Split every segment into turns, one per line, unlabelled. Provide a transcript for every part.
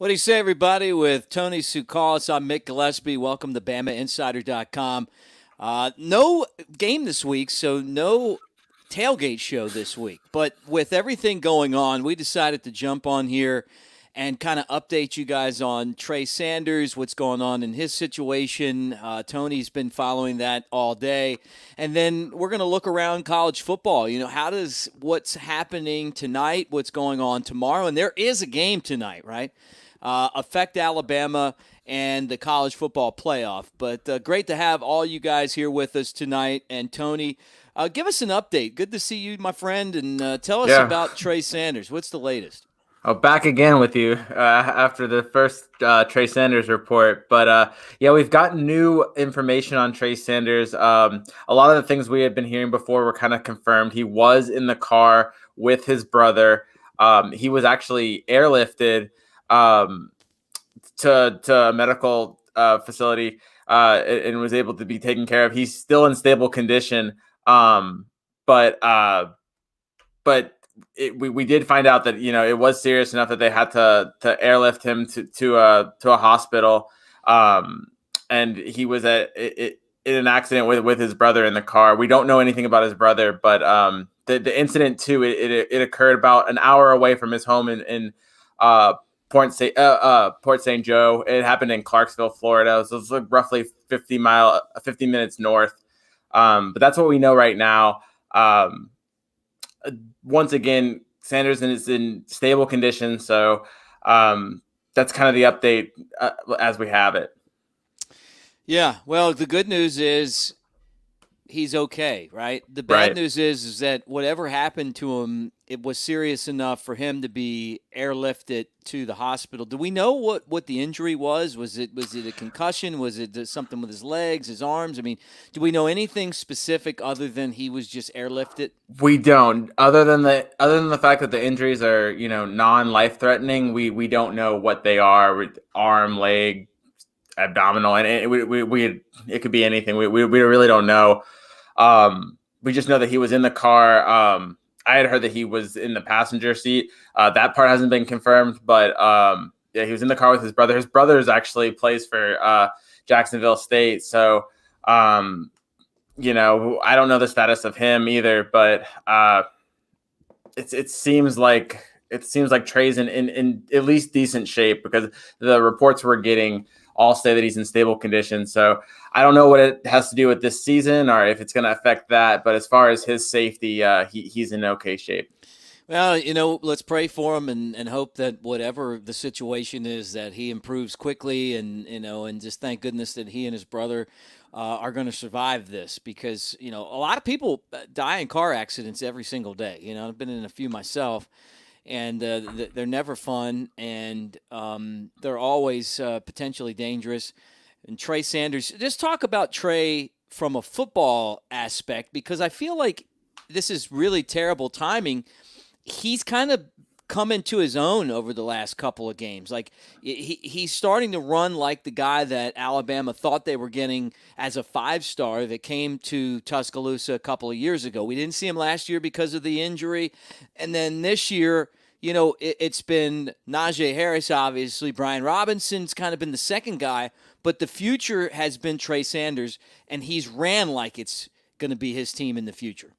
What do you say, everybody? With Tony Tsoukalas, I'm Mick Gillispie. Welcome to BamaInsider.com. No game this week, so no tailgate show this week. But with everything going on, we decided to jump on here and kind of update you guys on Trey Sanders, what's going on in his situation. Tony's been following that all day. And then we're going to look around college football. You know, how does what's happening tonight, what's going on tomorrow, and there is a game tonight, right? Affect Alabama and the college football playoff. But great to have all you guys here with us tonight. And Tony, give us an update. Good to see you, my friend, and tell us
Yeah.
about Trey Sanders. What's the latest?
Oh, back again with you after the first Trey Sanders report. But yeah, we've got new information on Trey Sanders. A lot of the things we had been hearing before were kind of confirmed. He was in the car with his brother. He was actually airlifted to a medical facility and was able to be taken care of. He's still in stable condition. But we did find out that it was serious enough that they had to airlift him to a hospital, and he was in an accident with his brother in the car. We don't know anything about his brother, but the incident too it occurred about an hour away from his home in Port St. Joe. It happened in Clarksville, Florida. So it's like roughly 50 minutes north. But that's what we know right now. Once again, Sanders is in stable condition, so that's kind of the update as we have it.
Yeah, well, the good news is he's okay, right? The bad
Right.
news is that whatever happened to him, it was serious enough for him to be airlifted to the hospital. Do we know what the injury was? Was it a concussion? Was it something with his legs, his arms? I mean, do we know anything specific other than he was just airlifted?
We don't. Other than the fact that the injuries are non-life threatening, we don't know what they are. Arm, leg, abdominal, and it could be anything. We really don't know. We just know that he was in the car. I had heard that he was in the passenger seat. That part hasn't been confirmed, but yeah, he was in the car with his brother. His brother actually plays for Jacksonville State, so I don't know the status of him either. But it seems like Trey's in at least decent shape, because the reports we're getting all say that he's in stable condition. So I don't know what it has to do with this season or if it's going to affect that. But as far as his safety, he's in okay shape.
Well, let's pray for him and hope that whatever the situation is, that he improves quickly, and just thank goodness that he and his brother are going to survive this, because a lot of people die in car accidents every single day. I've been in a few myself, and they're never fun, and they're always potentially dangerous. And Trey Sanders, just talk about Trey from a football aspect, because I feel like this is really terrible timing. He's kind of come into his own over the last couple of games. Like he's starting to run like the guy that Alabama thought they were getting as a 5-star that came to Tuscaloosa a couple of years ago. We didn't see him last year because of the injury, and then this year, it's been Najee Harris, obviously. Brian Robinson's kind of been the second guy, but the future has been Trey Sanders, and he's ran like it's going to be his team in the future.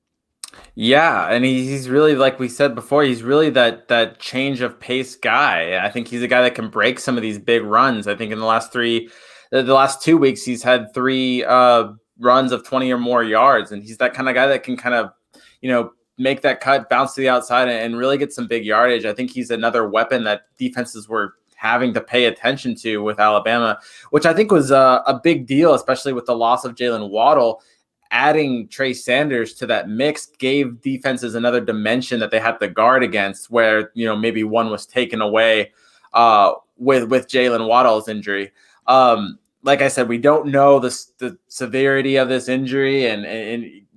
Yeah, and he's really, like we said before, he's really that change of pace guy. I think he's a guy that can break some of these big runs. I think in the last 2 weeks, he's had three runs of 20 or more yards, and he's that kind of guy that can kind of, make that cut, bounce to the outside, and really get some big yardage. I think he's another weapon that defenses were having to pay attention to with Alabama, which I think was a big deal, especially with the loss of Jalen Waddle. Adding Trey Sanders to that mix gave defenses another dimension that they had to guard against, where maybe one was taken away with Jalen Waddle's injury. Like I said, we don't know the severity of this injury, and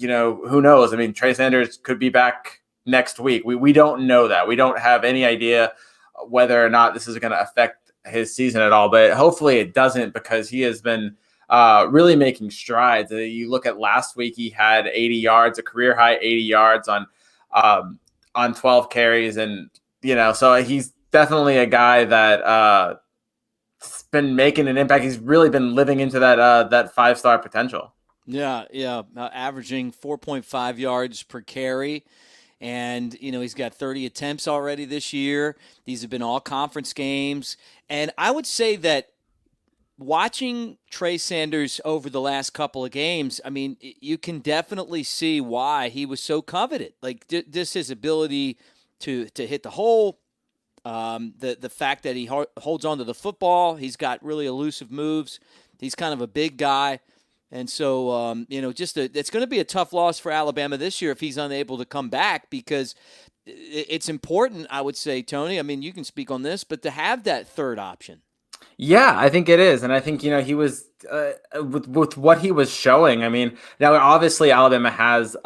who knows? I mean, Trey Sanders could be back next week. We don't know that. We don't have any idea whether or not this is going to affect his season at all. But hopefully it doesn't, because he has been really making strides. You look at last week, he had 80 yards, a career high 80 yards on 12 carries, and so definitely a guy that has been making an impact. He's really been living into that 5-star potential.
Yeah, yeah, averaging 4.5 yards per carry. And, he's got 30 attempts already this year. These have been all conference games. And I would say that watching Trey Sanders over the last couple of games, I mean, you can definitely see why he was so coveted. Like, just his ability to hit the hole, the fact that he holds on to the football, he's got really elusive moves. He's kind of a big guy. And so, it's going to be a tough loss for Alabama this year if he's unable to come back, because it's important, I would say, Tony. I mean, you can speak on this, but to have that third option.
Yeah, I think it is, and I think he was with what he was showing. I mean, now obviously Alabama has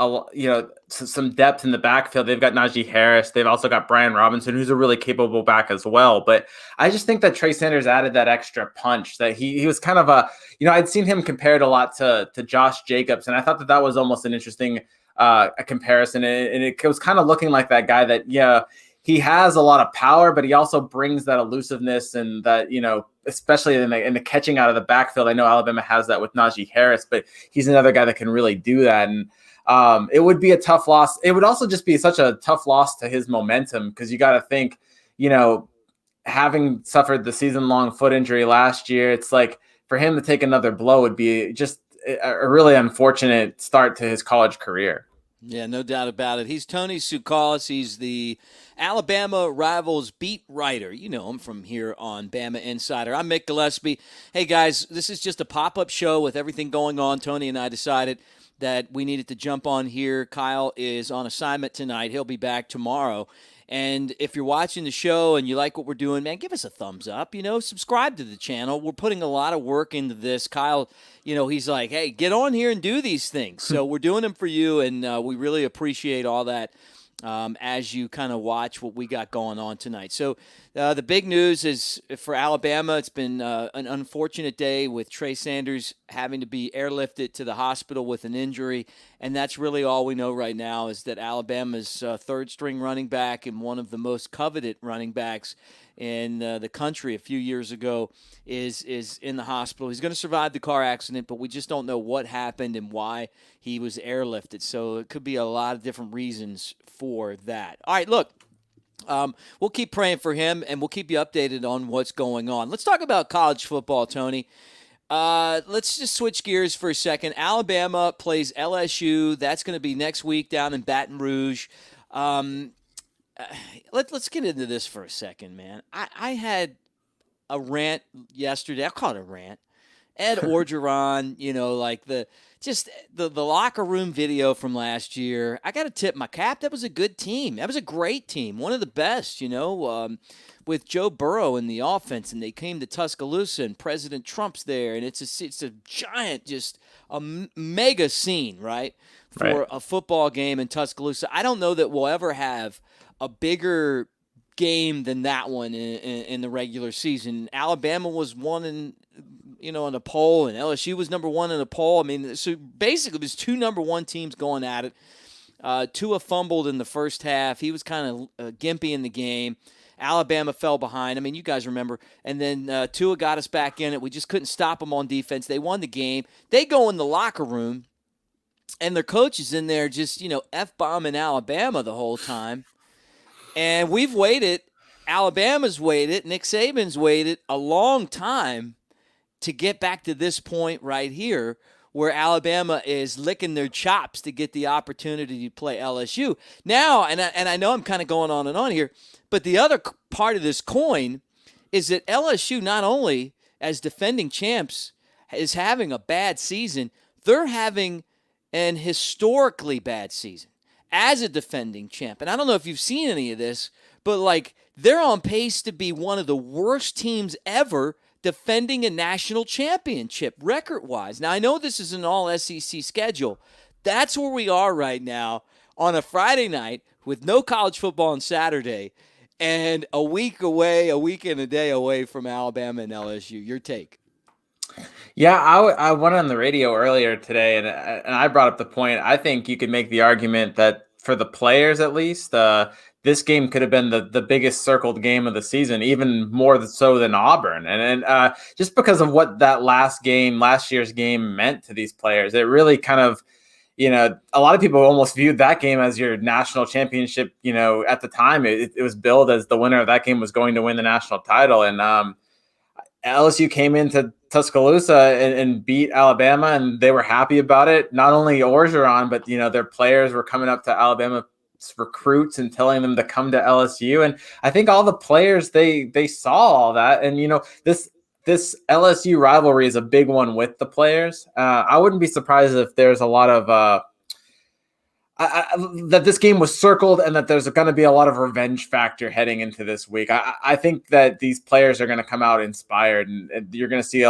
some depth in the backfield. They've got Najee Harris. They've also got Brian Robinson, who's a really capable back as well. But I just think that Trey Sanders added that extra punch. That he was kind of I'd seen him compared a lot to Josh Jacobs, and I thought that was almost an interesting a comparison, and it was kind of looking like that guy that he has a lot of power, but he also brings that elusiveness and that, especially in the catching out of the backfield. I know Alabama has that with Najee Harris, but he's another guy that can really do that. And it would be a tough loss. It would also just be such a tough loss to his momentum, because you got to think, having suffered the season-long foot injury last year, it's like for him to take another blow would be just a really unfortunate start to his college career.
Yeah, no doubt about it. He's Tony Tsoukalas. He's the Alabama Rivals beat writer. You know him from here on Bama Insider. I'm Mick Gillispie. Hey, guys, this is just a pop-up show with everything going on. Tony and I decided that we needed to jump on here. Kyle is on assignment tonight. He'll be back tomorrow. And if you're watching the show and you like what we're doing, man, give us a thumbs up. Subscribe to the channel. We're putting a lot of work into this. Kyle, he's like, hey, get on here and do these things. So we're doing them for you, and we really appreciate all that as you kind of watch what we got going on tonight. So the big news is for Alabama, it's been an unfortunate day with Trey Sanders having to be airlifted to the hospital with an injury. And that's really all we know right now, is that Alabama's third-string running back and one of the most coveted running backs in the country a few years ago is in the hospital. He's going to survive the car accident, but we just don't know what happened and why he was airlifted. So it could be a lot of different reasons for that. All right, look. We'll keep praying for him, and we'll keep you updated on what's going on. Let's talk about college football, Tony. Let's just switch gears for a second. Alabama plays LSU. That's going to be next week down in Baton Rouge. Let's get into this for a second, man. I had a rant yesterday. I call it a rant. Ed Orgeron, the locker room video from last year. I got to tip my cap. That was a good team. That was a great team. One of the best, with Joe Burrow in the offense. And they came to Tuscaloosa, and President Trump's there. And it's a giant, just a mega scene, right, for a football game in Tuscaloosa. I don't know that we'll ever have a bigger game than that one in the regular season. Alabama was one in a poll, and LSU was number one in a poll. I mean, so basically there's two number one teams going at it. Tua fumbled in the first half. He was kind of gimpy in the game. Alabama fell behind. I mean, you guys remember. And then Tua got us back in it. We just couldn't stop them on defense. They won the game. They go in the locker room, and their coach is in there just, F-bombing Alabama the whole time. And we've waited. Alabama's waited. Nick Saban's waited a long time to get back to this point right here, where Alabama is licking their chops to get the opportunity to play LSU. Now, and I know I'm kind of going on and on here, but the other part of this coin is that LSU, not only as defending champs, is having a bad season, they're having an historically bad season as a defending champ. And I don't know if you've seen any of this, but they're on pace to be one of the worst teams ever defending a national championship record-wise. Now, I know this is an all-SEC schedule. That's where we are right now on a Friday night with no college football on Saturday and a week and a day away from Alabama and LSU. Your take?
Yeah, I went on the radio earlier today, and I brought up the point. I think you could make the argument that for the players at least, this game could have been the biggest circled game of the season, even more so than Auburn. And just because of what that last year's game meant to these players, it really kind of, a lot of people almost viewed that game as your national championship. At the time, it was billed as the winner of that game was going to win the national title. And LSU came into Tuscaloosa and beat Alabama, and they were happy about it. Not only Orgeron, but their players were coming up to Alabama recruits and telling them to come to LSU. And I think all the players they saw all that, and this LSU rivalry is a big one with the players. I wouldn't be surprised if there's a lot of that this game was circled and that there's going to be a lot of revenge factor heading into this week. I think that these players are going to come out inspired, and you're going to see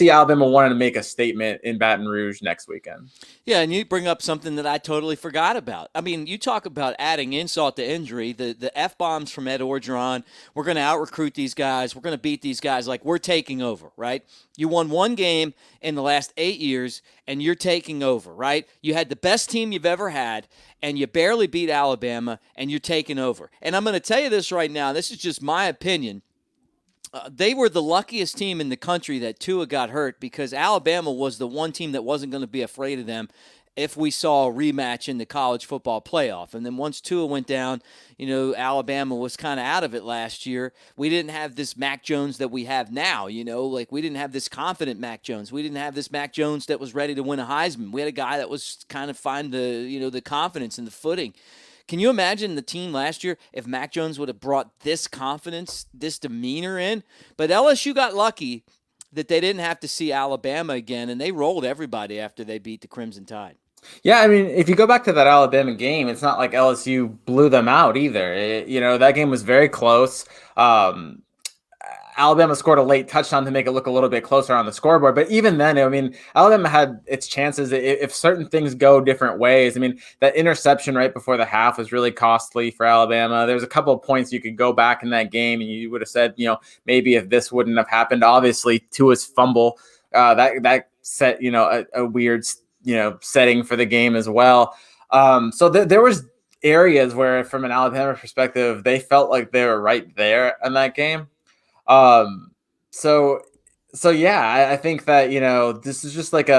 Alabama wanting to make a statement in Baton Rouge next weekend.
Yeah, and you bring up something that I totally forgot about. I mean, you talk about adding insult to injury. The F-bombs from Ed Orgeron, we're going to out-recruit these guys. We're going to beat these guys. Like, we're taking over, right? You won one game in the last 8 years, and you're taking over, right? You had the best team you've ever had, and you barely beat Alabama, and you're taking over. And I'm going to tell you this right now. This is just my opinion. They were the luckiest team in the country that Tua got hurt, because Alabama was the one team that wasn't going to be afraid of them if we saw a rematch in the college football playoff. And then once Tua went down, Alabama was kind of out of it last year. We didn't have this Mac Jones that we have now, like we didn't have this confident Mac Jones. We didn't have this Mac Jones that was ready to win a Heisman. We had a guy that was kind of find the confidence and the footing. Can you imagine the team last year if Mac Jones would have brought this confidence, this demeanor in? But LSU got lucky that they didn't have to see Alabama again, and they rolled everybody after they beat the Crimson Tide.
Yeah, I mean, if you go back to that Alabama game, it's not like LSU blew them out either. That game was very close. Alabama scored a late touchdown to make it look a little bit closer on the scoreboard. But even then, I mean, Alabama had its chances if certain things go different ways. I mean, that interception right before the half was really costly for Alabama. There's a couple of points you could go back in that game and you would have said, maybe if this wouldn't have happened. Obviously, Tua's fumble, that set, a weird, setting for the game as well. So there was areas where, from an Alabama perspective, they felt like they were right there in that game. So yeah, I think that, this is just like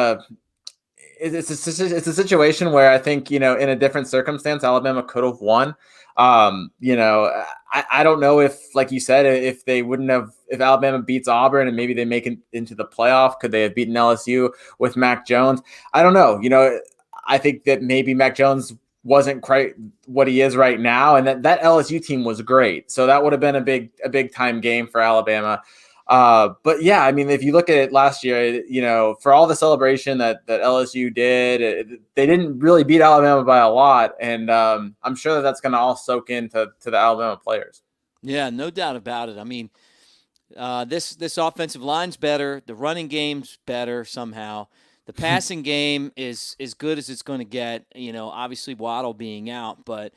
it's a situation where I think, in a different circumstance, Alabama could have won. I don't know if, like you said, if Alabama beats Auburn and maybe they make it into the playoff, could they have beaten LSU with Mac Jones? I don't know. I think that maybe Mac Jones wasn't quite what he is right now, and that LSU team was great. So that would have been a big time game for Alabama. But yeah, I mean, if you look at it last year, for all the celebration that LSU did, they didn't really beat Alabama by a lot, and I'm sure that's going to all soak into the Alabama players.
Yeah, no doubt about it. I mean, this offensive line's better, the running game's better somehow. The passing game is as good as it's going to get, obviously Waddle being out. But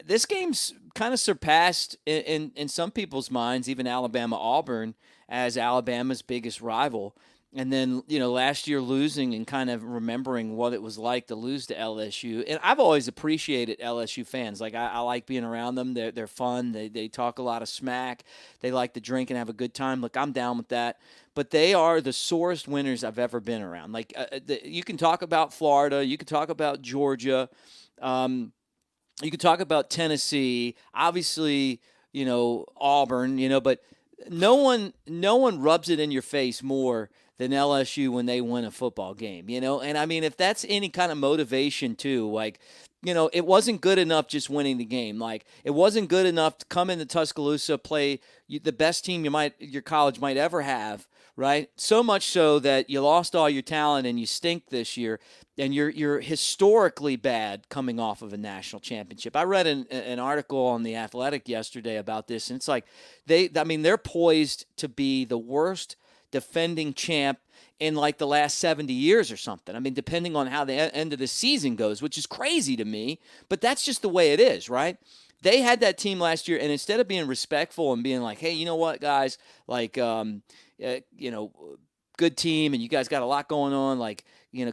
this game's kind of surpassed in some people's minds, even Alabama-Auburn, as Alabama's biggest rival. And then, last year losing and kind of remembering what it was like to lose to LSU. And I've always appreciated LSU fans. Like, I like being around them. They're fun. They talk a lot of smack. They like to drink and have a good time. Look, I'm down with that. But they are the sorest winners I've ever been around. Like, you can talk about Florida. You can talk about Georgia. You can talk about Tennessee. Obviously, Auburn, but no one rubs it in your face more than LSU when they win a football game, And I mean, if that's any kind of motivation too, like, it wasn't good enough just winning the game. Like, it wasn't good enough to come into Tuscaloosa, play the best team your college might ever have, right? So much so that you lost all your talent and you stink this year, and you're historically bad coming off of a national championship. I read an article on The Athletic yesterday about this, and it's like they're poised to be the worst defending champ in like the last 70 years or something. I mean, depending on how the end of the season goes, which is crazy to me, but that's just the way it is, right? They had that team last year, and instead of being respectful and being like, hey, you know what, guys, like, good team, and you guys got a lot going on, like,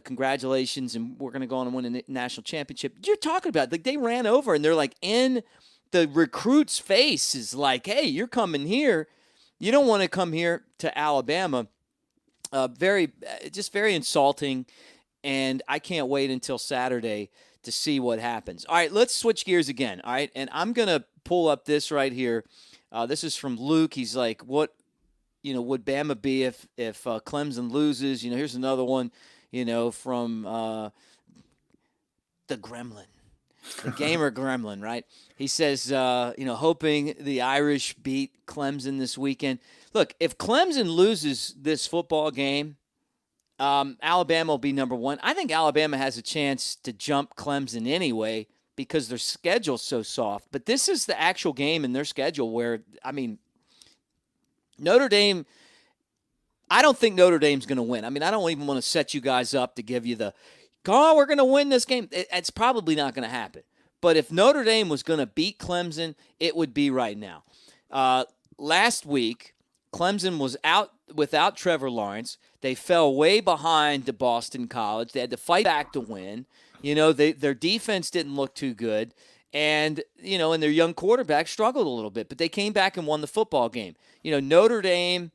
congratulations, and we're going to go on and win a national championship. You're talking about, like, they ran over, and they're like in the recruit's face is like, hey, you're coming here. You don't want to come here to Alabama. Just very insulting, and I can't wait until Saturday to see what happens. All right, let's switch gears again. All right, and I'm going to pull up this right here. This is from Luke. He's like, what, would Bama be if Clemson loses? Here's another one, from the Gremlin, the gamer Gremlin, right? He says, hoping the Irish beat Clemson this weekend. Look, if Clemson loses this football game, Alabama will be number one. I think Alabama has a chance to jump Clemson anyway because their schedule's so soft. But this is the actual game in their schedule where, Notre Dame, I don't think Notre Dame's going to win. I don't even want to set you guys up to give you we're going to win this game. It's probably not going to happen. But if Notre Dame was going to beat Clemson, it would be right now. Last week, Clemson was out without Trevor Lawrence. They fell way behind to Boston College. They had to fight back to win. Their defense didn't look too good. And, and their young quarterback struggled a little bit. But they came back and won the football game. Notre Dame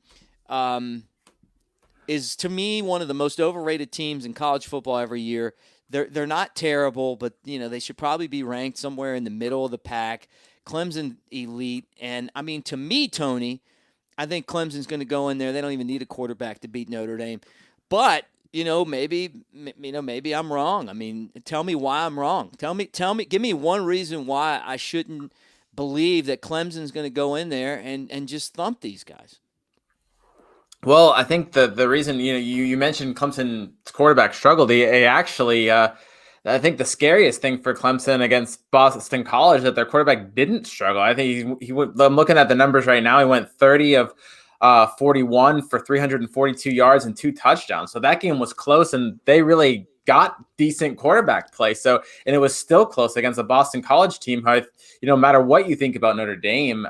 is, to me, one of the most overrated teams in college football every year. They're not terrible, but, they should probably be ranked somewhere in the middle of the pack. Clemson elite. And, to me, Tony, I think Clemson's going to go in there. They don't even need a quarterback to beat Notre Dame. But, maybe I'm wrong. Tell me why I'm wrong. Give me one reason why I shouldn't believe that Clemson's going to go in there and just thump these guys.
Well, I think the reason, you mentioned Clemson's quarterback struggled. He actually, I think the scariest thing for Clemson against Boston College that their quarterback didn't struggle. I think he went, I'm looking at the numbers right now. He went 30 of 41 for 342 yards and 2 touchdowns. So that game was close, and they really got decent quarterback play. So, and it was still close against a Boston College team who, no matter what you think about Notre Dame,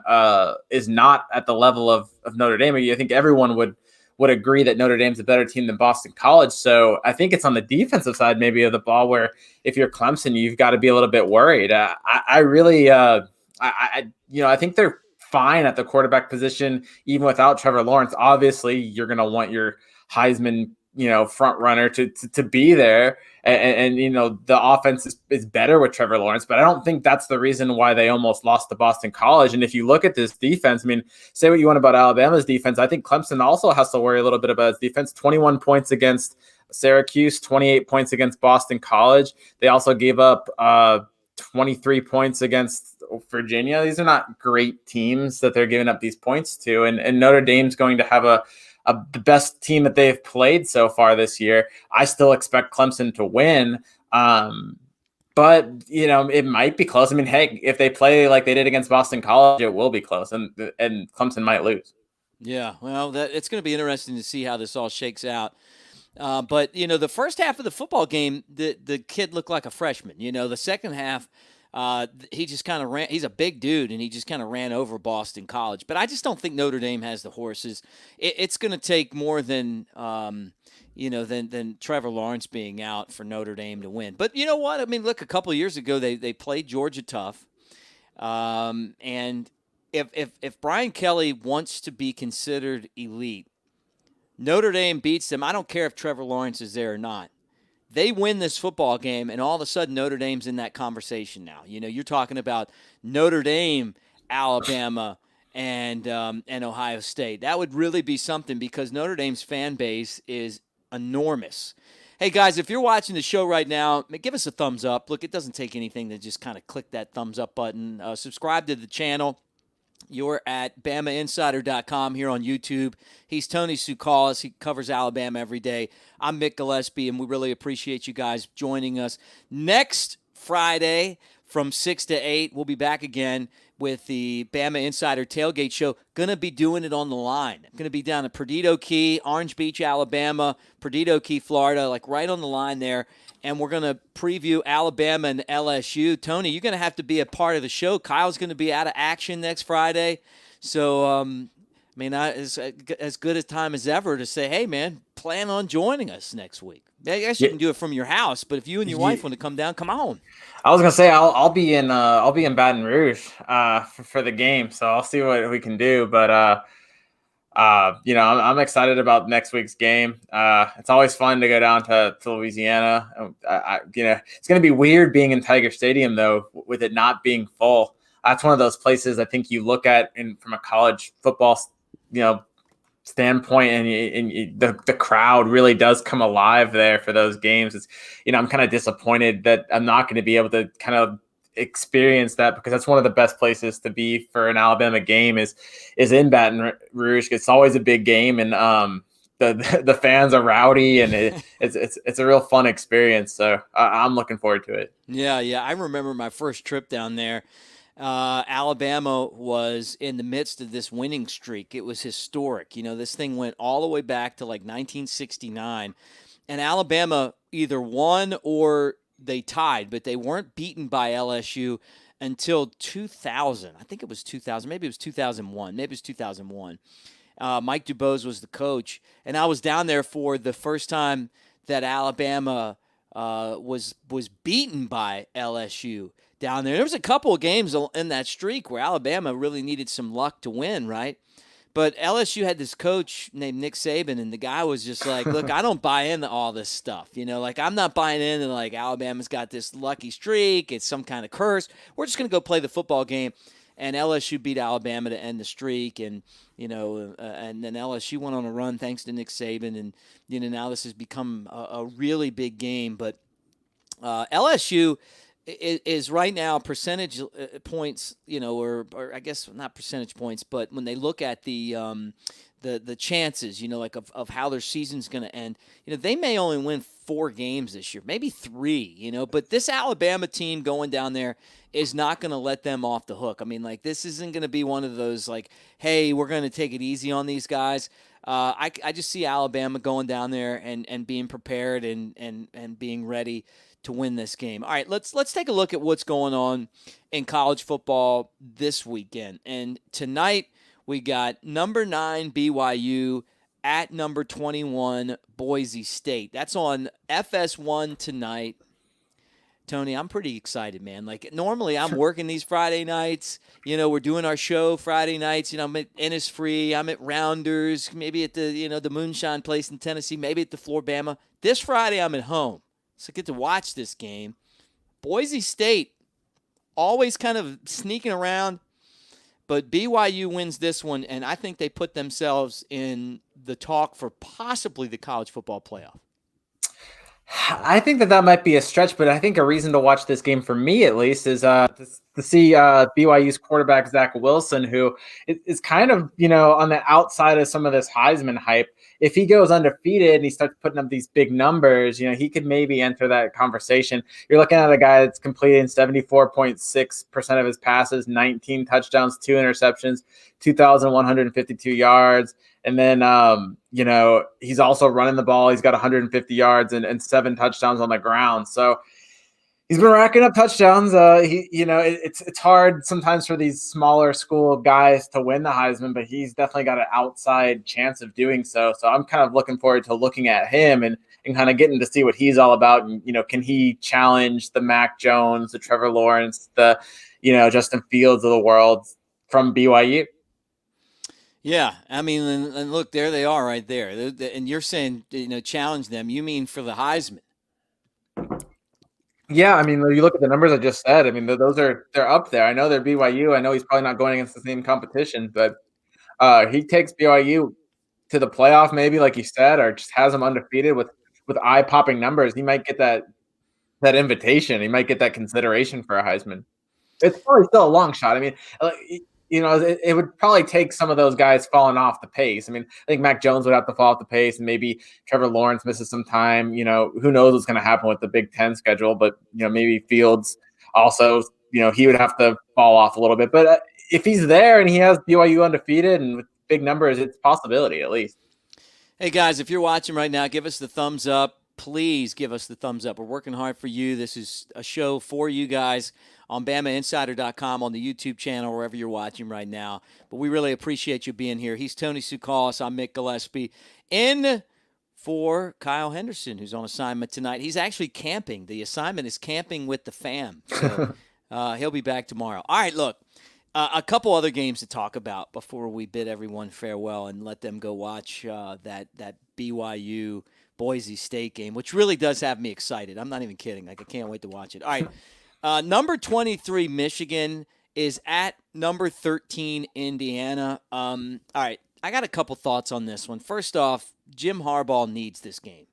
is not at the level of Notre Dame. I think everyone would agree that Notre Dame's a better team than Boston College. So I think it's on the defensive side maybe of the ball where if you're Clemson, you've got to be a little bit worried. I think they're fine at the quarterback position, even without Trevor Lawrence. Obviously, you're going to want your Heisman, front runner to be there. And the offense is better with Trevor Lawrence, but I don't think that's the reason why they almost lost to Boston College. And if you look at this defense, say what you want about Alabama's defense. I think Clemson also has to worry a little bit about his defense. 21 points against Syracuse, 28 points against Boston College. They also gave up 23 points against Virginia. These are not great teams that they're giving up these points to. And Notre Dame's going to have the best team that they've played so far this year. I still expect Clemson to win. But, it might be close. Hey, if they play like they did against Boston College, it will be close, and Clemson might lose.
Yeah, well, it's going to be interesting to see how this all shakes out. But, the first half of the football game, the kid looked like a freshman. The second half, he just kind of ran. He's a big dude, and he just kind of ran over Boston College. But I just don't think Notre Dame has the horses. It's going to take more than than Trevor Lawrence being out for Notre Dame to win. But you know what? Look, a couple of years ago they played Georgia tough, and if Brian Kelly wants to be considered elite, Notre Dame beats them. I don't care if Trevor Lawrence is there or not. They win this football game, and all of a sudden Notre Dame's in that conversation now. You're talking about Notre Dame, Alabama, and Ohio State. That would really be something because Notre Dame's fan base is enormous. Hey, guys, if you're watching the show right now, give us a thumbs up. Look, it doesn't take anything to just kind of click that thumbs up button. Subscribe to the channel. You're at BamaInsider.com here on YouTube. He's Tony Tsoukalas. He covers Alabama every day. I'm Mick Gillispie, and we really appreciate you guys joining us. Next Friday from 6 to 8, we'll be back again with the Bama Insider Tailgate Show. Going to be doing it on the line. Going to be down at Perdido Key, Orange Beach, Alabama, Perdido Key, Florida, like right on the line there. And we're going to preview Alabama and LSU. Tony, you're going to have to be a part of the show. Kyle's going to be out of action next Friday. So I mean, as good a time as ever to say, hey, man, plan on joining us next week. I guess you
Yeah,
can do it from your house, but if you and your wife want to come down, come on.
I was gonna say I'll be in Baton Rouge for the game, so I'll see what we can do. But I'm excited about next week's game. It's always fun to go down to Louisiana. It's gonna be weird being in Tiger Stadium though, with it not being full. That's one of those places I think you look at from a college football, you know, standpoint, and the crowd really does come alive there for those games. It's, I'm kind of disappointed that I'm not going to be able to kind of experience that, because that's one of the best places to be for an Alabama game is in Baton Rouge. It's always a big game, and the fans are rowdy, and it's a real fun experience. So I'm looking forward to it.
Yeah, yeah. I remember my first trip down there. Alabama was in the midst of this winning streak. It was historic. This thing went all the way back to like 1969, and Alabama either won or they tied, but they weren't beaten by LSU until 2000. I think it was 2000. Maybe it was 2001. Maybe it was 2001. Mike Dubose was the coach, and I was down there for the first time that Alabama was beaten by LSU down there. There was a couple of games in that streak where Alabama really needed some luck to win, right? But LSU had this coach named Nick Saban, and the guy was just like, look, I don't buy into all this stuff. Like, I'm not buying into, like, Alabama's got this lucky streak. It's some kind of curse. We're just going to go play the football game. And LSU beat Alabama to end the streak. And, and then LSU went on a run thanks to Nick Saban. And, now this has become a really big game. But LSU is right now percentage points, or I guess not percentage points, but when they look at the chances, like of how their season's going to end, they may only win 4 games this year, maybe 3, but this Alabama team going down there is not going to let them off the hook. I mean, like, this isn't going to be one of those, like, hey, we're going to take it easy on these guys. I just see Alabama going down there and being prepared and being ready to win this game. All right, let's take a look at what's going on in college football this weekend. And tonight we got number 9 BYU at number 21 Boise State. That's on FS1 tonight. Tony, I'm pretty excited, man. Like, normally I'm working these Friday nights. We're doing our show Friday nights. I'm at Innisfree. I'm at Rounders, maybe at the, the Moonshine Place in Tennessee, maybe at the Floribama. This Friday I'm at home. So I get to watch this game. Boise State always kind of sneaking around, but BYU wins this one, and I think they put themselves in the talk for possibly the college football playoff.
I think that might be a stretch, but I think a reason to watch this game, for me at least, is to see BYU's quarterback Zach Wilson, who is kind of on the outside of some of this Heisman hype. If he goes undefeated and he starts putting up these big numbers, he could maybe enter that conversation. You're looking at a guy that's completing 74.6% of his passes, 19 touchdowns, 2 interceptions, 2,152 yards. And then, he's also running the ball. He's got 150 yards and 7 touchdowns on the ground. So he's been racking up touchdowns. It's hard sometimes for these smaller school guys to win the Heisman, but he's definitely got an outside chance of doing so. So I'm kind of looking forward to looking at him and kind of getting to see what he's all about. And, can he challenge the Mac Jones, the Trevor Lawrence, the, Justin Fields of the world from BYU?
Yeah, I mean, and look, there they are right there. And you're saying, challenge them. You mean for the Heisman?
Yeah, I mean, you look at the numbers I just said. I mean, they're up there. I know they're BYU. I know he's probably not going against the same competition, but he takes BYU to the playoff, maybe, like you said, or just has them undefeated with eye-popping numbers. He might get that invitation. He might get that consideration for a Heisman. It's probably still a long shot. I mean, it would probably take some of those guys falling off the pace. I mean, I think Mac Jones would have to fall off the pace, and maybe Trevor Lawrence misses some time. Who knows what's going to happen with the Big Ten schedule, but, maybe Fields also, he would have to fall off a little bit. But if he's there and he has BYU undefeated and with big numbers, it's a possibility at least.
Hey, guys, if you're watching right now, give us the thumbs up. Please give us the thumbs up. We're working hard for you. This is a show for you guys on BamaInsider.com, on the YouTube channel, wherever you're watching right now. But we really appreciate you being here. He's Tony Tsoukalas. I'm Mick Gillispie. In for Kyle Henderson, who's on assignment tonight. He's actually camping. The assignment is camping with the fam. So he'll be back tomorrow. All right, look. A couple other games to talk about before we bid everyone farewell and let them go watch that BYU Boise State game, which really does have me excited. I'm not even kidding. Like, I can't wait to watch it. All right, number 23 Michigan is at number 13 Indiana. All right, I got a couple thoughts on this one. First off, Jim Harbaugh needs this game.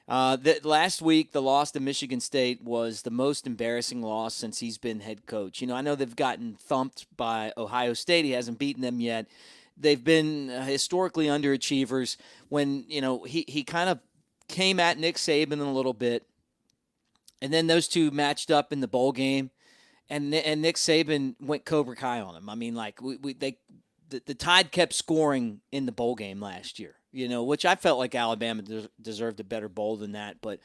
Last week, the loss to Michigan State was the most embarrassing loss since he's been head coach. I know they've gotten thumped by Ohio State. He hasn't beaten them yet. They've been historically underachievers. When, he kind of came at Nick Saban a little bit, and then those two matched up in the bowl game, and Nick Saban went Cobra Kai on him. I mean, like, the Tide kept scoring in the bowl game last year. Which I felt like Alabama deserved a better bowl than that. But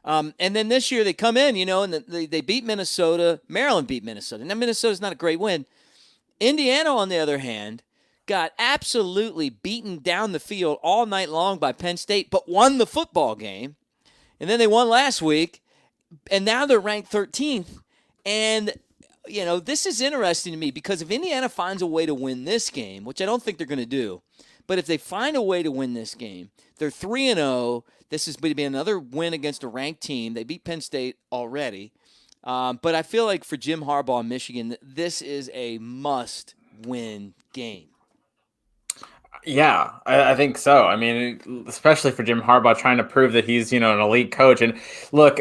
and then this year they come in, and they beat Minnesota. Maryland beat Minnesota. Now, Minnesota's not a great win. Indiana, on the other hand, got absolutely beaten down the field all night long by Penn State, but won the football game. And then they won last week, and now they're ranked 13th. And, this is interesting to me because if Indiana finds a way to win this game, which I don't think they're going to do, but if they find a way to win this game, they're 3-0. This is going to be another win against a ranked team. They beat Penn State already. But I feel like for Jim Harbaugh in Michigan, this is a must-win game.
Yeah, I think so. I mean, especially for Jim Harbaugh trying to prove that he's, an elite coach. And look,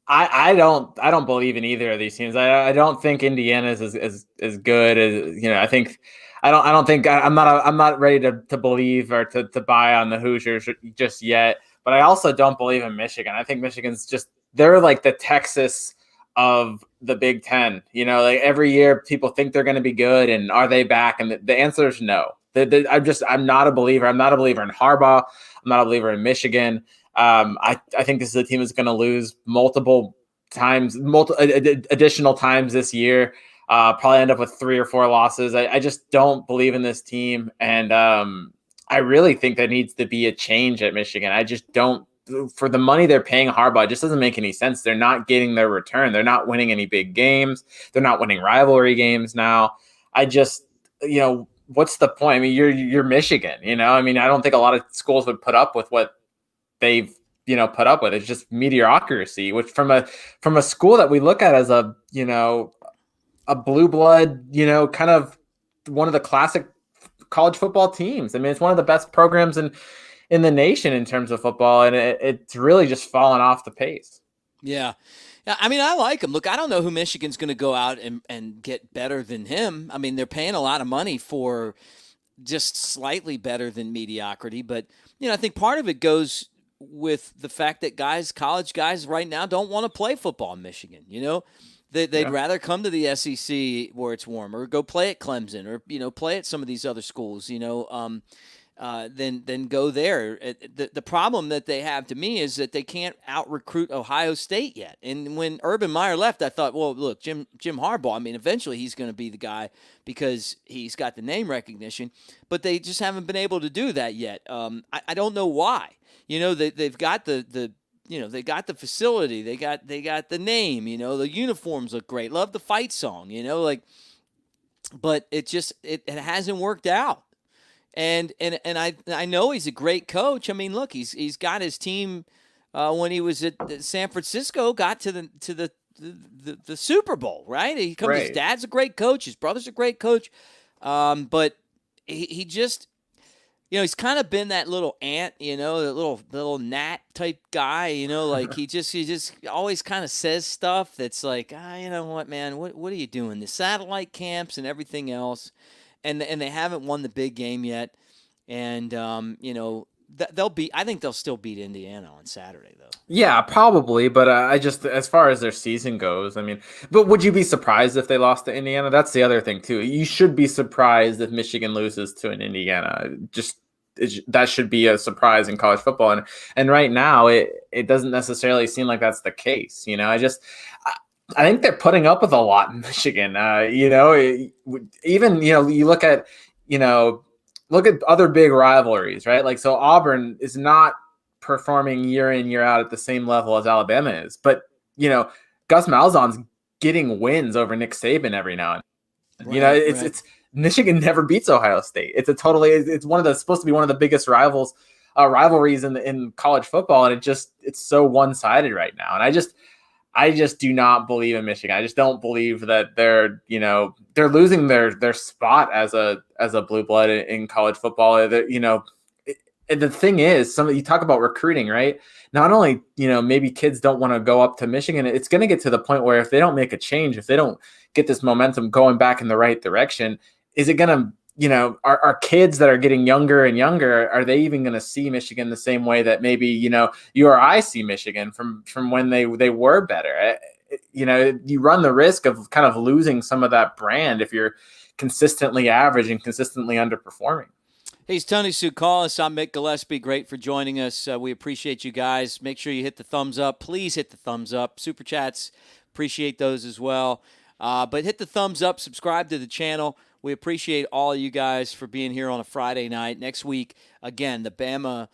I don't believe in either of these teams. I don't think Indiana's as good as, I think – I don't think I'm not ready to believe or to buy on the Hoosiers just yet. But I also don't believe in Michigan. I think Michigan's they're like the Texas of the Big Ten. Like every year people think they're going to be good, and are they back? And the answer is no. I'm not a believer. I'm not a believer in Harbaugh. I'm not a believer in Michigan. I think this is a team that's going to lose multiple additional times this year. Probably end up with 3 or 4 losses. I just don't believe in this team. And I really think there needs to be a change at Michigan. I just don't, for the money they're paying Harbaugh, it just doesn't make any sense. They're not getting their return. They're not winning any big games. They're not winning rivalry games now. I just, what's the point? I mean, you're Michigan, I mean, I don't think a lot of schools would put up with what they've, put up with. It's just mediocrity, which from a school that we look at as a blue blood, kind of one of the classic college football teams. I mean, it's one of the best programs in the nation in terms of football, and it's really just fallen off the pace.
Yeah. I mean, I like him. Look, I don't know who Michigan's going to go out and get better than him. I mean, they're paying a lot of money for just slightly better than mediocrity. But, I think part of it goes with the fact that college guys right now don't want to play football in Michigan, They'd rather come to the SEC where it's warmer, or go play at Clemson, or play at some of these other schools, than go there. The problem that they have to me is that they can't out-recruit Ohio State yet. And when Urban Meyer left, I thought, well, look, Jim Harbaugh, I mean, eventually he's going to be the guy because he's got the name recognition, but they just haven't been able to do that yet. I don't know why. They've got they got the facility, they got the name, the uniforms look great. Love the fight song, but it hasn't worked out. And I know he's a great coach. I mean, look, he's got his team when he was at San Francisco, got to the Super Bowl, right? His dad's a great coach, his brother's a great coach, but he just. He's kind of been that little ant, that little gnat type guy, like he just always kind of says stuff that's like, you know what, man, what are you doing? The satellite camps and everything else, and they haven't won the big game yet, and I think they'll still beat Indiana on Saturday though.
Yeah, probably, but I just, as far as their season goes, I mean, but would you be surprised if they lost to Indiana? That's the other thing too. You should be surprised if Michigan loses to an Indiana. That should be a surprise in college football, and right now it doesn't necessarily seem like that's the case. I think they're putting up with a lot in Michigan. Even you look at other big rivalries, right? Like, so Auburn is not performing year in year out at the same level as Alabama is, but Gus Malzahn's getting wins over Nick Saban every now and then.
Right.
It's Michigan never beats Ohio State. It's one of the supposed to be one of the biggest rivalries in college football, and it's so one sided right now. And I just do not believe in Michigan. I just don't believe that they're losing their spot as a blue blood in college football. And the thing is, you talk about recruiting, right? Not only, maybe kids don't want to go up to Michigan, it's going to get to the point where if they don't make a change, if they don't get this momentum going back in the right direction, is it going to, our kids that are getting younger and younger, are they even going to see Michigan the same way that maybe, you or I see Michigan from when they were better? You run the risk of kind of losing some of that brand if you're consistently average and consistently underperforming.
Hey, it's Tony Tsoukalas. I'm Mick Gillispie. Great for joining us. We appreciate you guys. Make sure you hit the thumbs up. Please hit the thumbs up. Super chats, appreciate those as well. But hit the thumbs up. Subscribe to the channel. We appreciate all of you guys for being here on a Friday night. Next week, again, the Bama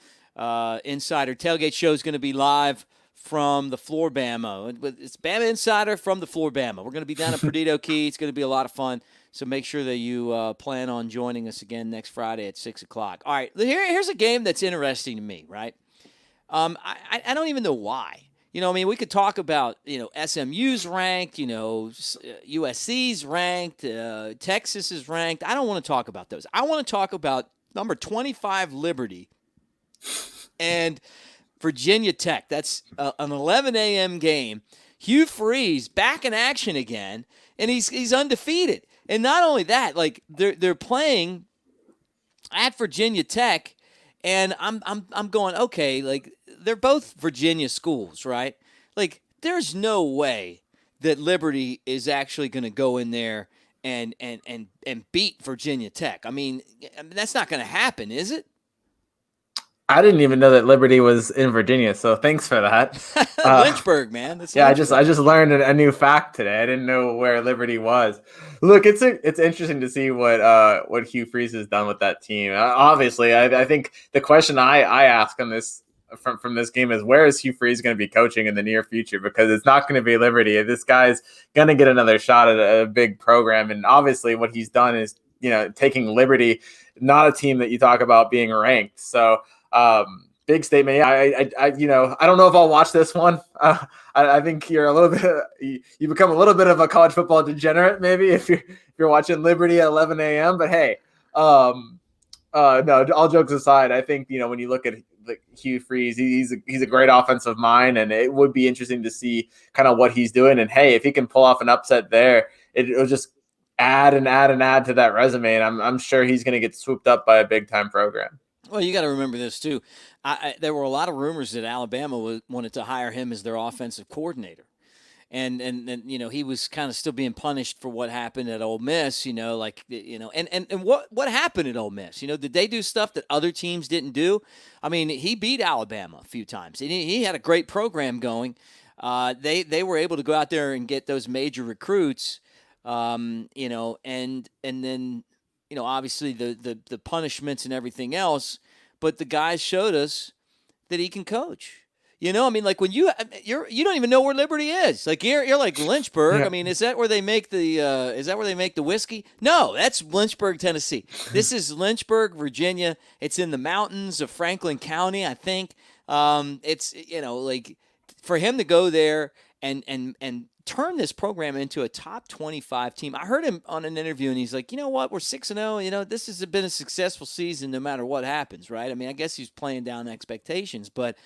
Insider Tailgate Show is going to be live from the Floor Bama. It's Bama Insider from the Floor Bama. We're going to be down at Perdido Key. It's going to be a lot of fun. So make sure that you plan on joining us again next Friday at 6 o'clock. All right, here's a game that's interesting to me, right? I don't even know why. We could talk about, SMU's ranked, USC's ranked, Texas is ranked. I don't want to talk about those. I want to talk about number 25 Liberty and Virginia Tech. That's an 11 a.m. game. Hugh Freeze back in action again, and he's undefeated. And not only that, like they're playing at Virginia Tech, and I'm going, okay, like they're both Virginia schools, right? Like there's no way that Liberty is actually going to go in there and beat Virginia Tech. I mean that's not going to happen, is it?
I didn't even know that Liberty was in Virginia, so thanks for that.
Lynchburg, man. That's Lynchburg.
I just learned a new fact today. I didn't know where Liberty was. Look, it's interesting to see what Hugh Freeze has done with that team. Obviously, I think the question I ask on this from this game is, where is Hugh Freeze going to be coaching in the near future? Because it's not going to be Liberty. This guy's going to get another shot at a big program, and obviously, what he's done is taking Liberty, not a team that you talk about being ranked. So. Big statement. I don't know if I'll watch this one. I think you're a little bit, you become a little bit of a college football degenerate, maybe if you're watching Liberty at 11 a.m. But hey, no, all jokes aside, I think, when you look at Hugh Freeze, he's a great offensive mind, and it would be interesting to see kind of what he's doing. And hey, if he can pull off an upset there, it'll just add to that resume. And I'm sure he's going to get swooped up by a big time program.
Well, you got to remember this, too. There were a lot of rumors that Alabama wanted to hire him as their offensive coordinator. And he was kind of still being punished for what happened at Ole Miss, and what happened at Ole Miss? Did they do stuff that other teams didn't do? I mean, he beat Alabama a few times. He had a great program going. They were able to go out there and get those major recruits, and then – obviously the punishments and everything else, but the guys showed us that he can coach. Like when you don't even know where Liberty is. Like you're like Lynchburg. Yeah. I mean, is that where they make the whiskey? No, that's Lynchburg, Tennessee. This is Lynchburg, Virginia. It's in the mountains of Franklin County, I think. It's like for him to go there and turn this program into a top 25 team. I heard him on an interview, and he's like, you know what, we're 6-0. This has been a successful season no matter what happens, right? I mean, I guess he's playing down expectations. But,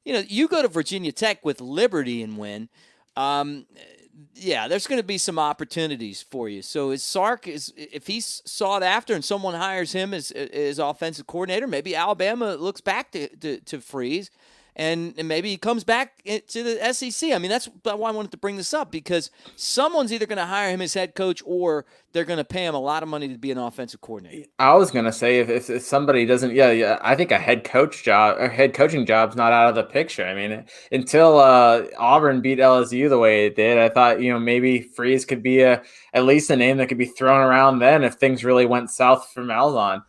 you go to Virginia Tech with Liberty and win, there's going to be some opportunities for you. So if he's sought after and someone hires him as offensive coordinator, maybe Alabama looks back to Freeze and maybe he comes back to the SEC. I mean, that's why I wanted to bring this up, because someone's either going to hire him as head coach or they're going to pay him a lot of money to be an offensive coordinator.
I was gonna say if somebody doesn't, yeah, I think a head coach job or head coaching job's not out of the picture. I mean, until Auburn beat LSU the way it did, I thought maybe Freeze could be at least a name that could be thrown around then if things really went south for Malzahn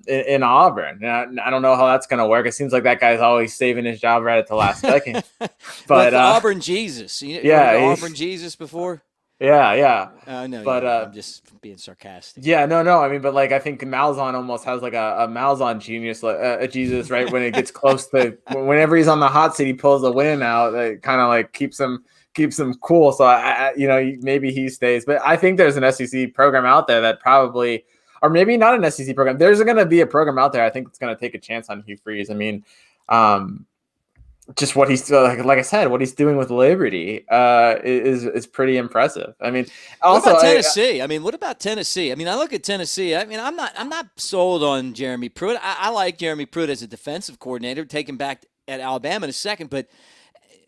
in Auburn. And I don't know how that's gonna work. It seems like that guy's always saving his job right at the last second. But
With Auburn Jesus, you
yeah,
heard of Auburn Jesus before?
yeah.
No,
But
I'm just being sarcastic.
yeah, no. I mean, but like I think Malzahn almost has like a Malzahn genius, a Jesus, right? When it gets close to whenever he's on the hot seat, he pulls the win out. It kind of like keeps him cool. So maybe he stays. But I think there's an SEC program out there that probably, or maybe not an SEC program. There's going to be a program out there. I think it's going to take a chance on Hugh Freeze. I mean, just what he's like I said, what he's doing with Liberty is pretty impressive. I mean, also
what about Tennessee? What about Tennessee? I look at Tennessee. I'm not sold on Jeremy Pruitt. I like Jeremy Pruitt as a defensive coordinator. Take him back at Alabama in a second, but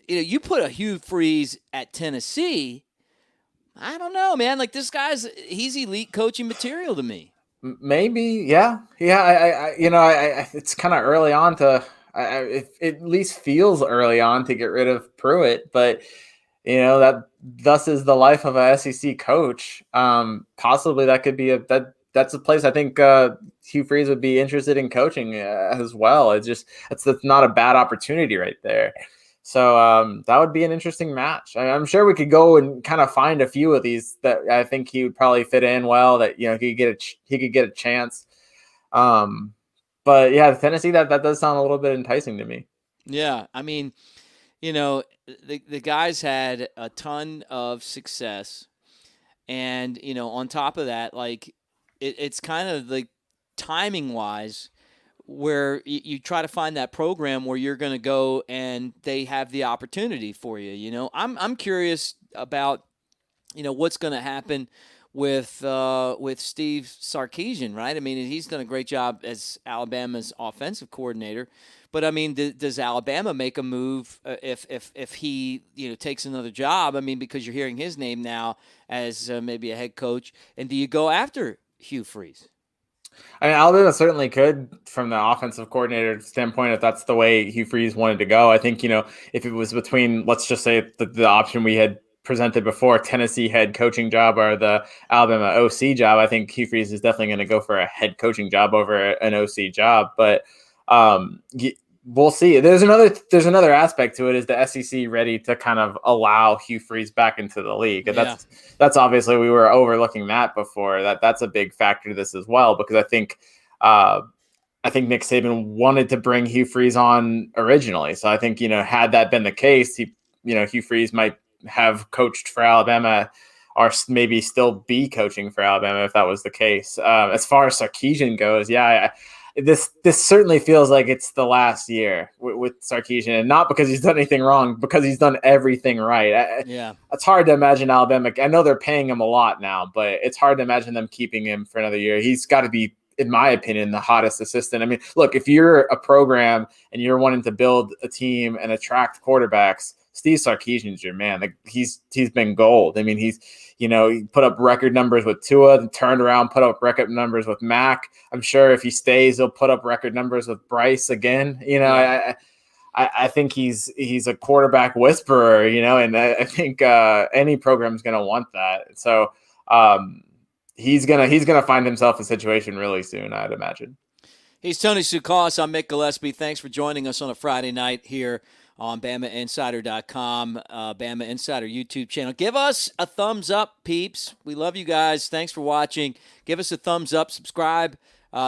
you put a Hugh Freeze at Tennessee. I don't know, man. Like he's elite coaching material to me.
Maybe, yeah. It's kind of early on to. It at least feels early on to get rid of Pruitt, but that thus is the life of a SEC coach. Possibly that could be that's a place I think Hugh Freeze would be interested in coaching as well. It's not a bad opportunity right there. So that would be an interesting match. I'm sure we could go and kind of find a few of these that I think he would probably fit in well. That he could get a chance. But yeah, Tennessee, that does sound a little bit enticing to me.
Yeah, the guys had a ton of success, and on top of that, like it's kind of like timing wise, where you try to find that program where you're going to go and they have the opportunity for you. I'm curious about what's going to happen with Steve Sarkisian, right? He's done a great job as Alabama's offensive coordinator, but does Alabama make a move if he takes another job? Because you're hearing his name now as maybe a head coach, and do you go after Hugh Freeze?
Alabama certainly could from the offensive coordinator standpoint if that's the way Hugh Freeze wanted to go. I think if it was between, let's just say the option we had presented before, Tennessee head coaching job or the Alabama OC job, I think Hugh Freeze is definitely going to go for a head coaching job over an OC job. But we'll see. There's another aspect to it. Is the SEC ready to kind of allow Hugh Freeze back into the league? And that's obviously, we were overlooking that before. That's a big factor to this as well, because I think Nick Saban wanted to bring Hugh Freeze on originally. So I think had that been the case, Hugh Freeze might have coached for Alabama or maybe still be coaching for Alabama if that was the case. As far as Sarkisian goes, this certainly feels like it's the last year with Sarkisian, and not because he's done anything wrong, because he's done everything right. It's hard to imagine Alabama. I know they're paying him a lot now, but it's hard to imagine them keeping him for another year. He's got to be, in my opinion, the hottest assistant. Look, if you're a program and you're wanting to build a team and attract quarterbacks, Steve Sarkisian's your man. Like he's been gold. He put up record numbers with Tua, and turned around, put up record numbers with Mac. I'm sure if he stays, he'll put up record numbers with Bryce again. I think he's a quarterback whisperer, and I think any program's going to want that. So he's gonna find himself a situation really soon, I'd imagine.
He's Tony Tsoukalas. I'm Mick Gillispie. Thanks for joining us on a Friday night here on BamaInsider.com, Bama Insider YouTube channel. Give us a thumbs up, peeps. We love you guys. Thanks for watching. Give us a thumbs up. Subscribe.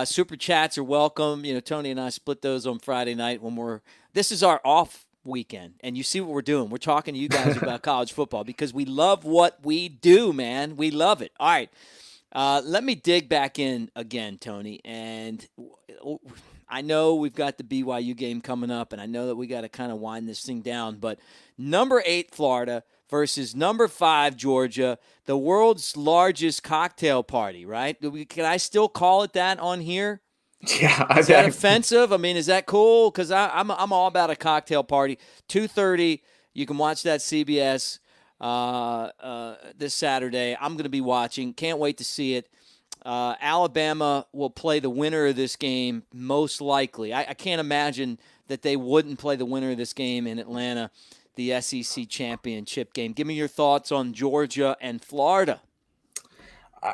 Super chats are welcome. Tony and I split those on Friday night this is our off weekend, and you see what we're doing. We're talking to you guys about college football because we love what we do, man. We love it. All right. Let me dig back in again, Tony, and I know we've got the BYU game coming up, and I know that we got to kind of wind this thing down, but number 8 Florida versus number 5 Georgia, the world's largest cocktail party, right? Can I still call it that on here?
Yeah,
Is that offensive? I mean, is that cool? Because I'm all about a cocktail party. 2:30. You can watch that CBS this Saturday. I'm going to be watching. Can't wait to see it. Alabama will play the winner of this game most likely. I can't imagine that they wouldn't play the winner of this game in Atlanta, the SEC championship game. Give me your thoughts on Georgia and Florida.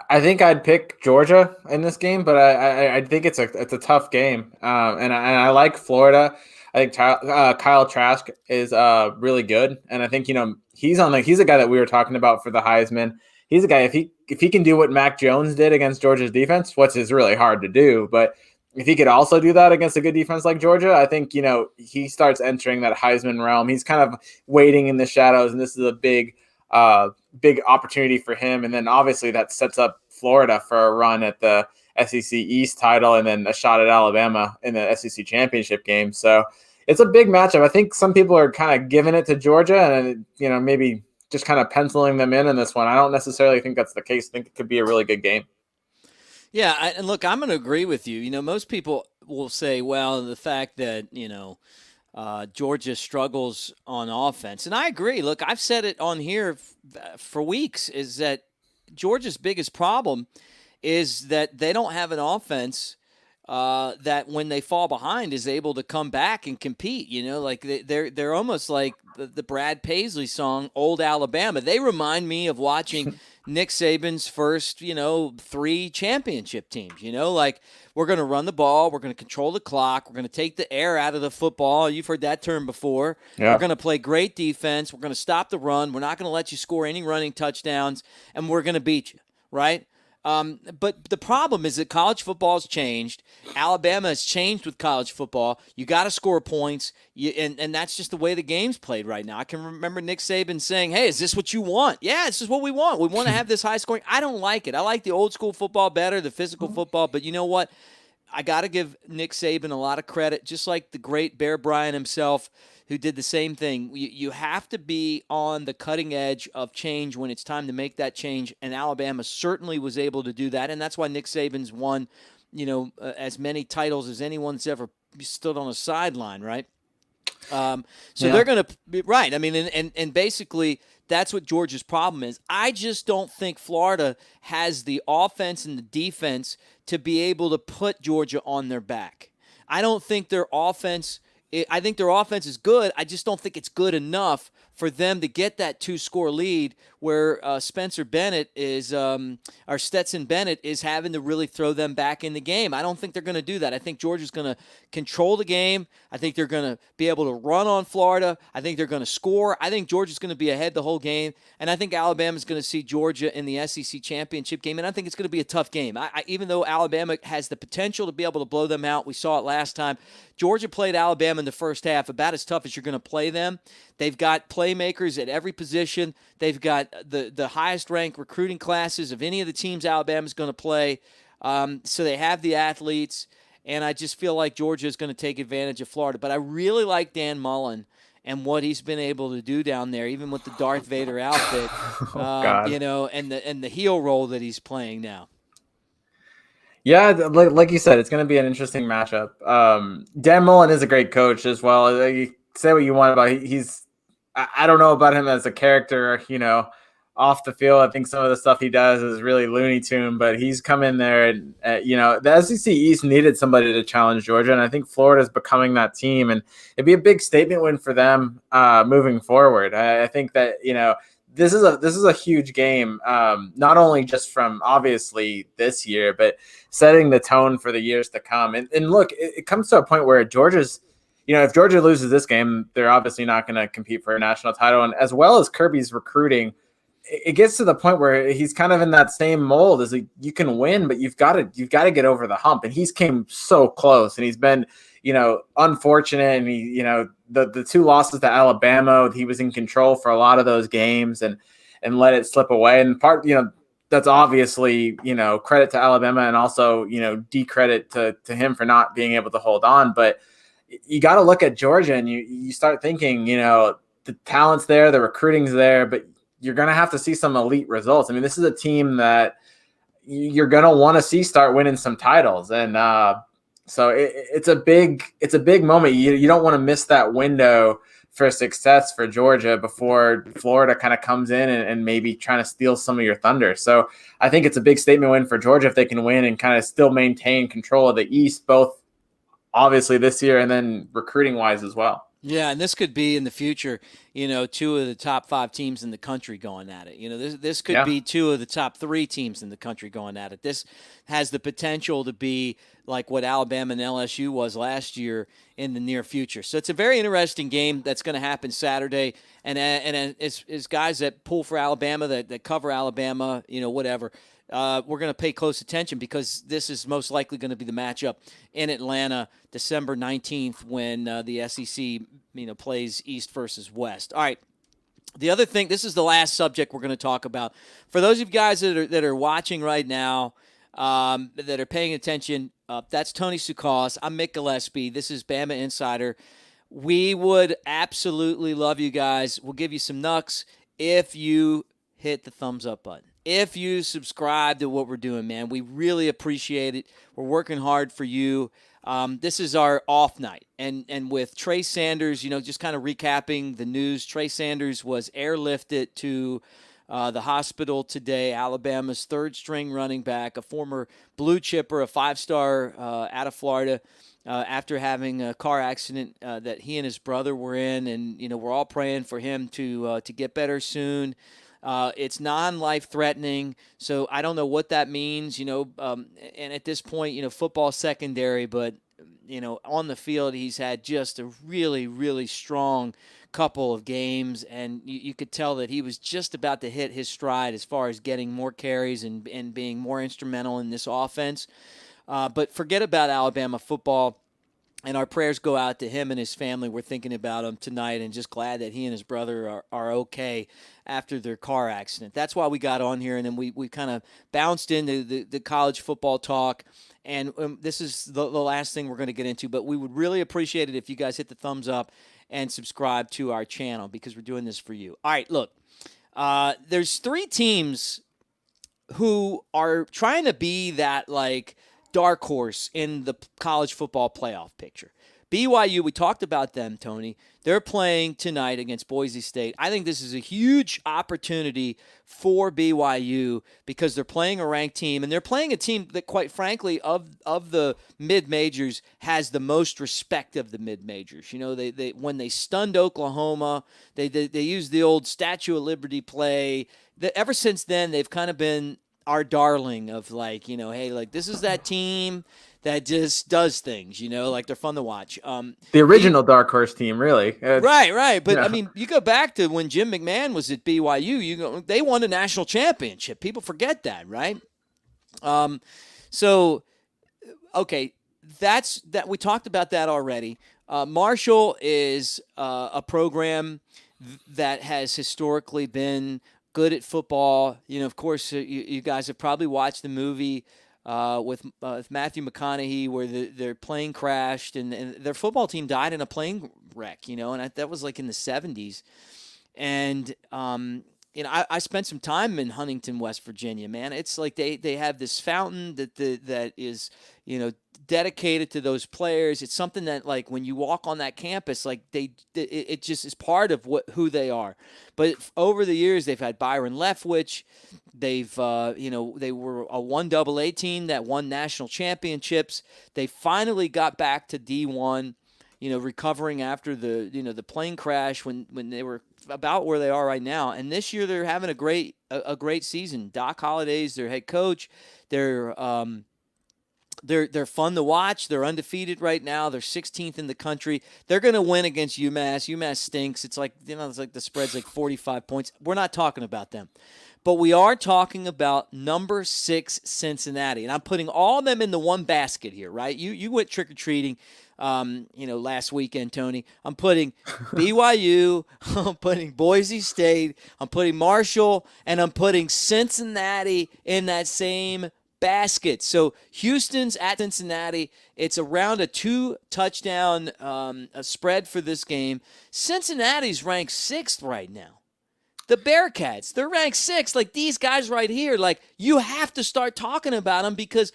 I think I'd pick Georgia in this game, but I think it's a tough game, and I like Florida. I think Kyle Trask is really good, and I think he's a guy that we were talking about for the Heisman. He's a guy if he can do what Mac Jones did against Georgia's defense, which is really hard to do, but if he could also do that against a good defense like Georgia, I think he starts entering that Heisman realm. He's kind of waiting in the shadows, and this is a big opportunity for him. And then obviously that sets up Florida for a run at the SEC East title and then a shot at Alabama in the SEC championship game. So it's a big matchup. I think some people are kind of giving it to Georgia and, maybe just kind of penciling them in this one. I don't necessarily think that's the case. I think it could be a really good game.
Yeah. And look, I'm going to agree with you. Most people will say, well, the fact that, Georgia struggles on offense. And I agree. Look, I've said it on here for weeks, is that Georgia's biggest problem is that they don't have an offense that when they fall behind is able to come back and compete. Like they're almost like the Brad Paisley song, Old Alabama. They remind me of watching Nick Saban's first, 3 championship teams. Like we're going to run the ball, we're going to control the clock, we're going to take the air out of the football. You've heard that term before. Yeah. We're going to play great defense. We're going to stop the run. We're not going to let you score any running touchdowns, and we're going to beat you, right? But the problem is that college football has changed. Alabama has changed with college football. You got to score points, and that's just the way the game's played right now. I can remember Nick Saban saying, hey, is this what you want? Yeah, this is what we want. We want to have this high scoring. I don't like it. I like the old school football better, the physical football. But you know what? I got to give Nick Saban a lot of credit, just like the great Bear Bryant himself, who did the same thing. You have to be on the cutting edge of change when it's time to make that change, and Alabama certainly was able to do that, and that's why Nick Saban's won, as many titles as anyone's ever stood on a sideline, right? They're going to be right. I mean, and basically that's what Georgia's problem is. I just don't think Florida has the offense and the defense to be able to put Georgia on their back. I don't think their offense I think their offense is good. I just don't think it's good enough for them to get that 2-score lead where Spencer Bennett is, or Stetson Bennett is having to really throw them back in the game. I don't think they're going to do that. I think Georgia's going to control the game. I think they're going to be able to run on Florida. I think they're going to score. I think Georgia's going to be ahead the whole game. And I think Alabama's going to see Georgia in the SEC championship game. And I think it's going to be a tough game. Even though Alabama has the potential to be able to blow them out, we saw it last time. Georgia played Alabama in the first half about as tough as you're going to play them. They've got playmakers at every position. They've got the highest-ranked recruiting classes of any of the teams Alabama's going to play. So they have the athletes, and I just feel like Georgia is going to take advantage of Florida. But I really like Dan Mullen and what he's been able to do down there, even with the Darth Vader outfit, and the heel role that he's playing now.
Yeah, like you said, it's going to be an interesting matchup. Dan Mullen is a great coach as well. You say what you want about I don't know about him as a character, off the field. I think some of the stuff he does is really Looney Tune, but he's come in there and, the SEC East needed somebody to challenge Georgia, and I think Florida's becoming that team, and it'd be a big statement win for them moving forward. I think that, this is a huge game, not only just from obviously this year, but setting the tone for the years to come. And look, it comes to a point where Georgia's, if Georgia loses this game, they're obviously not going to compete for a national title. And as well as Kirby's recruiting, it gets to the point where he's kind of in that same mold as you can win, but you've got to get over the hump. And he's came so close, and he's been, unfortunate. And he, the 2 losses to Alabama, he was in control for a lot of those games and let it slip away. And part, that's obviously, credit to Alabama and also, decredit to him for not being able to hold on. But you got to look at Georgia and you start thinking, the talent's there, the recruiting's there, but you're going to have to see some elite results. I mean, this is a team that you're going to want to see start winning some titles. And So it's a big moment. You don't want to miss that window for success for Georgia before Florida kind of comes in and maybe trying to steal some of your thunder. So I think it's a big statement win for Georgia if they can win and kind of still maintain control of the East, both obviously this year and then recruiting wise as well.
Yeah, and this could be in the future, two of the top 5 teams in the country going at it. This could
Yeah.
be 2 of the top 3 teams in the country going at it. This has the potential to be like what Alabama and LSU was last year in the near future. So it's a very interesting game that's going to happen Saturday. And as guys that pull for Alabama, that cover Alabama, whatever, we're going to pay close attention because this is most likely going to be the matchup in Atlanta, December 19th, when the SEC plays East versus West. All right. The other thing, this is the last subject we're going to talk about. For those of you guys that are watching right now, that are paying attention, that's Tony Tsoukalas. I'm Mick Gillispie. This is Bama Insider. We would absolutely love you guys. We'll give you some nucks if you hit the thumbs up button. If you subscribe to what we're doing, man, we really appreciate it. We're working hard for you. This is our off night. And with Trey Sanders, just kind of recapping the news, Trey Sanders was airlifted to the hospital today. Alabama's third-string running back, a former blue chipper, a 5-star out of Florida, after having a car accident that he and his brother were in. And, we're all praying for him to get better soon. It's non-life-threatening, so I don't know what that means, and at this point, football's secondary, but, on the field he's had just a really, really strong couple of games, and you could tell that he was just about to hit his stride as far as getting more carries and being more instrumental in this offense. But forget about Alabama football. And our prayers go out to him and his family. We're thinking about him tonight and just glad that he and his brother are okay after their car accident. That's why we got on here, and then we kind of bounced into the college football talk. And this is the last thing we're going to get into, but we would really appreciate it if you guys hit the thumbs up and subscribe to our channel because we're doing this for you. All right, look, there's 3 teams who are trying to be that, like, dark horse in the college football playoff picture. BYU, we talked about them, Tony. They're playing tonight against Boise State. I think this is a huge opportunity for BYU because they're playing a ranked team, and they're playing a team that, quite frankly, of the mid-majors, has the most respect of the mid-majors. They when they stunned Oklahoma, they used the old Statue of Liberty play. Ever since then, they've kind of been our darling of, like, hey, like, this is that team that just does things, like they're fun to watch.
The original dark horse team, really.
Right. But, I mean, you go back to when Jim McMahon was at BYU, they won a national championship. People forget that, right? So, okay, that's that. We talked about that already. Marshall is a program that has historically been good at football. Of course, you guys have probably watched the movie with Matthew McConaughey where their plane crashed and their football team died in a plane wreck, and that was like in the 70s. And, I spent some time in Huntington, West Virginia, man. It's like they have this fountain that is, dedicated to those players. It's something that, like, when you walk on that campus, like it just is part of who they are. But over the years, they've had Byron Leftwich. They've, they were a 1AA team that won national championships. They finally got back to D1, recovering after the plane crash when they were about where they are right now. And this year they're having a great season. Doc Holliday's their head coach. They're fun to watch. They're undefeated right now. They're 16th in the country. They're going to win against UMass. UMass stinks. It's like, it's like the spread's like 45 points. We're not talking about them. But we are talking about number 6 Cincinnati. And I'm putting all of them in the one basket here, right? You went trick-or-treating last weekend, Tony. I'm putting BYU, I'm putting Boise State, I'm putting Marshall, and I'm putting Cincinnati in that same basket. So Houston's at Cincinnati. It's around a 2-touchdown a spread for this game. Cincinnati's ranked 6th right now. The Bearcats, they're ranked 6th. Like, these guys right here, like, you have to start talking about them because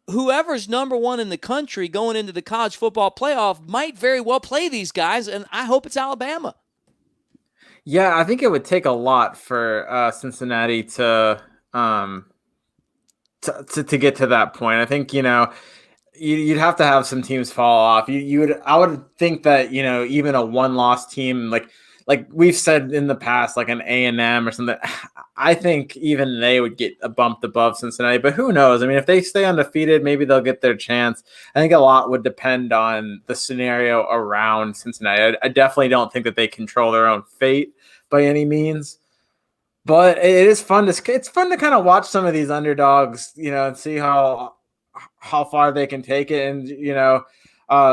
whoever's number one in the country going into the college football playoff might very well play these guys, and I hope it's Alabama.
Yeah, I think it would take a lot for Cincinnati um, to get to that point. I think, you'd have to have some teams fall off. I would think that, even a one-loss team, like we've said in the past, like an A&M or something, I think even they would get bumped above Cincinnati, but who knows? I mean, if they stay undefeated, maybe they'll get their chance. I think a lot would depend on the scenario around Cincinnati. I definitely don't think that they control their own fate by any means. But it's fun to kind of watch some of these underdogs, and see how far they can take it. And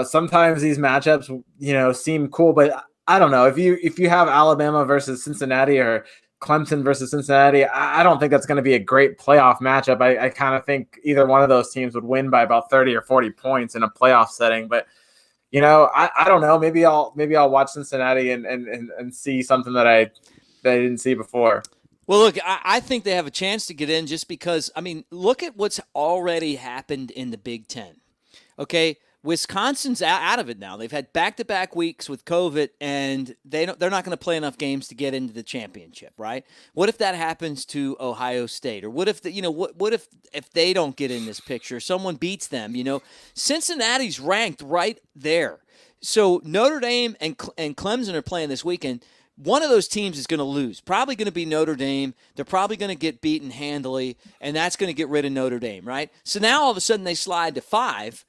sometimes these matchups, seem cool, but I don't know if you have Alabama versus Cincinnati or Clemson versus Cincinnati, I don't think that's going to be a great playoff matchup. I kind of think either one of those teams would win by about 30 or 40 points in a playoff setting. But I don't know. Maybe I'll watch Cincinnati and see something that I didn't see before.
Well, look, I think they have a chance to get in just because, I mean, look at what's already happened in the Big Ten. Okay, Wisconsin's out of it now. They've had back-to-back weeks with COVID, and they're not going to play enough games to get into the championship, right? What if that happens to Ohio State, or what if what if they don't get in this picture? Someone beats them. Cincinnati's ranked right there. So Notre Dame and Clemson are playing this weekend. One of those teams is going to lose. Probably going to be Notre Dame. They're probably going to get beaten handily, and that's going to get rid of Notre Dame, right? So now all of a sudden they slide to 5.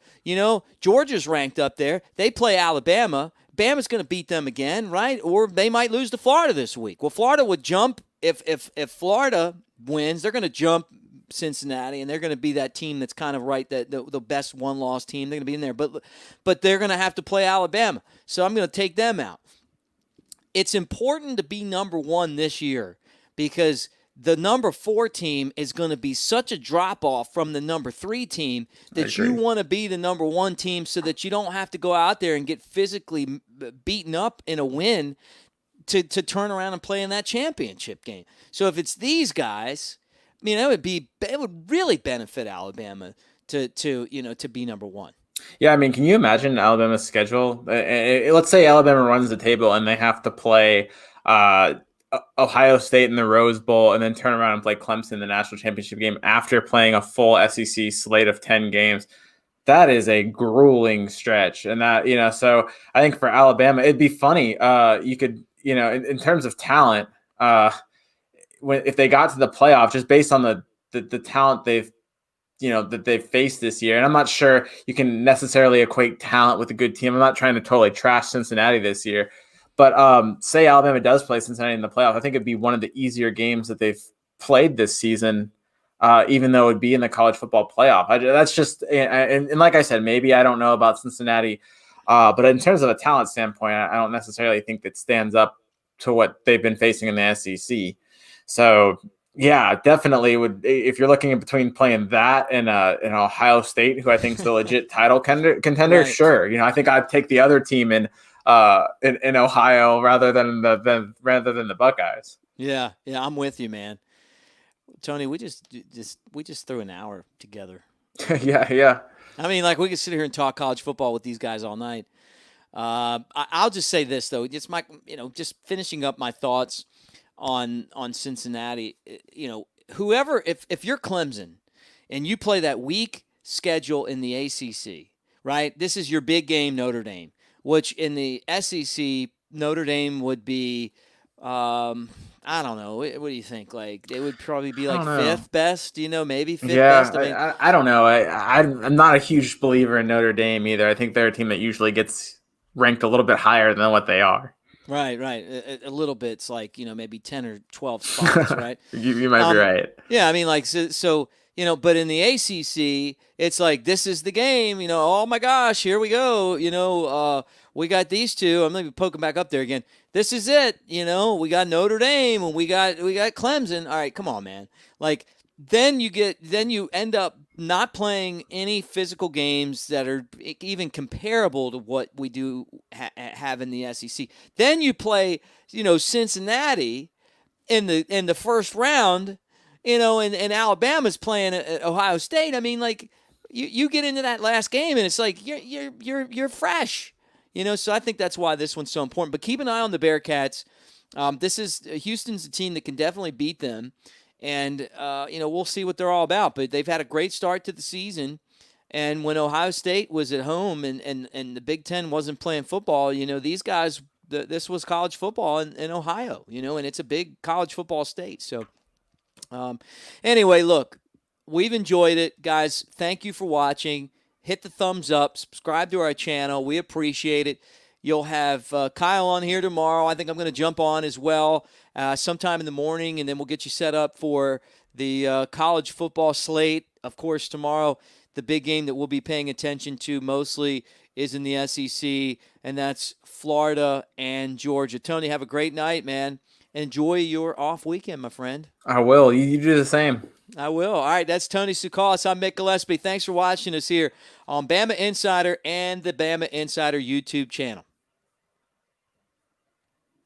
Georgia's ranked up there. They play Alabama. Bama's going to beat them again, right? Or they might lose to Florida this week. Well, Florida would jump. If Florida wins, they're going to jump Cincinnati, and they're going to be that team that's kind of right, the best one-loss team. They're going to be in there. But they're going to have to play Alabama. So I'm going to take them out. It's important to be number one this year because the number 4 team is going to be such a drop-off from the number 3 team that you want to be the number 1 team so that you don't have to go out there and get physically beaten up in a win to turn around and play in that championship game. So if it's these guys, I mean, it would really benefit Alabama to be number 1.
Yeah, I mean, can you imagine Alabama's schedule? Let's say Alabama runs the table and they have to play Ohio State in the Rose Bowl and then turn around and play Clemson in the national championship game after playing a full SEC slate of 10 games. That is a grueling stretch. And that, so I think for Alabama, it'd be funny. You could, in terms of talent, if they got to the playoff, just based on the talent that they've faced this year. And I'm not sure you can necessarily equate talent with a good team. I'm not trying to totally trash Cincinnati this year, but say Alabama does play Cincinnati in the playoff, I think it'd be one of the easier games that they've played this season, even though it'd be in the college football playoff. That's just, and like I said, maybe I don't know about Cincinnati, but in terms of a talent standpoint, I don't necessarily think that stands up to what they've been facing in the SEC. So yeah, definitely would. If you're looking in between playing that and Ohio State, who I think is a legit title contender, right. Sure. I think I'd take the other team in Ohio rather than the Buckeyes.
Yeah, I'm with you, man. Tony, we just threw an hour together.
Yeah.
I mean, like we could sit here and talk college football with these guys all night. I'll just say this though, it's just finishing up my thoughts on Cincinnati. Whoever, if you're Clemson and you play that weak schedule in the ACC, right? This is your big game, Notre Dame, which in the SEC, Notre Dame would be, I don't know. What do you think? Like it would probably be like 5th best, maybe 5th best.
I mean, I don't know. I'm not a huge believer in Notre Dame either. I think they're a team that usually gets ranked a little bit higher than what they are.
Right. A little bit. It's like, maybe 10 or 12 spots, right?
you might be right.
Yeah, I mean, like, so but in the ACC, it's like, this is the game, oh my gosh, here we go, we got these two. I'm going to be poking back up there again. This is it, we got Notre Dame and we got Clemson. All right, come on, man. Like, then you end up not playing any physical games that are even comparable to what we do have in the SEC. Then you play, Cincinnati in the first round, and Alabama's playing at Ohio State. I mean, like, you get into that last game and it's like you're fresh. So I think that's why this one's so important. But keep an eye on the Bearcats. This is Houston's a team that can definitely beat them, and we'll see what they're all about. But they've had a great start to the season, and when Ohio State was at home and the Big Ten wasn't playing football, these guys. This was college football in Ohio, and it's a big college football state. So, anyway, look, we've enjoyed it, guys. Thank you for watching. Hit the thumbs up. Subscribe to our channel. We appreciate it. You'll have Kyle on here tomorrow. I think I'm going to jump on as well sometime in the morning, and then we'll get you set up for the college football slate. Of course, tomorrow, the big game that we'll be paying attention to mostly is in the SEC, and that's Florida and Georgia. Tony, have a great night, man. Enjoy your off weekend, my friend.
I will. You do the same.
I will. All right, that's Tony Tsoukalas. I'm Mick Gillispie. Thanks for watching us here on Bama Insider and the Bama Insider YouTube channel.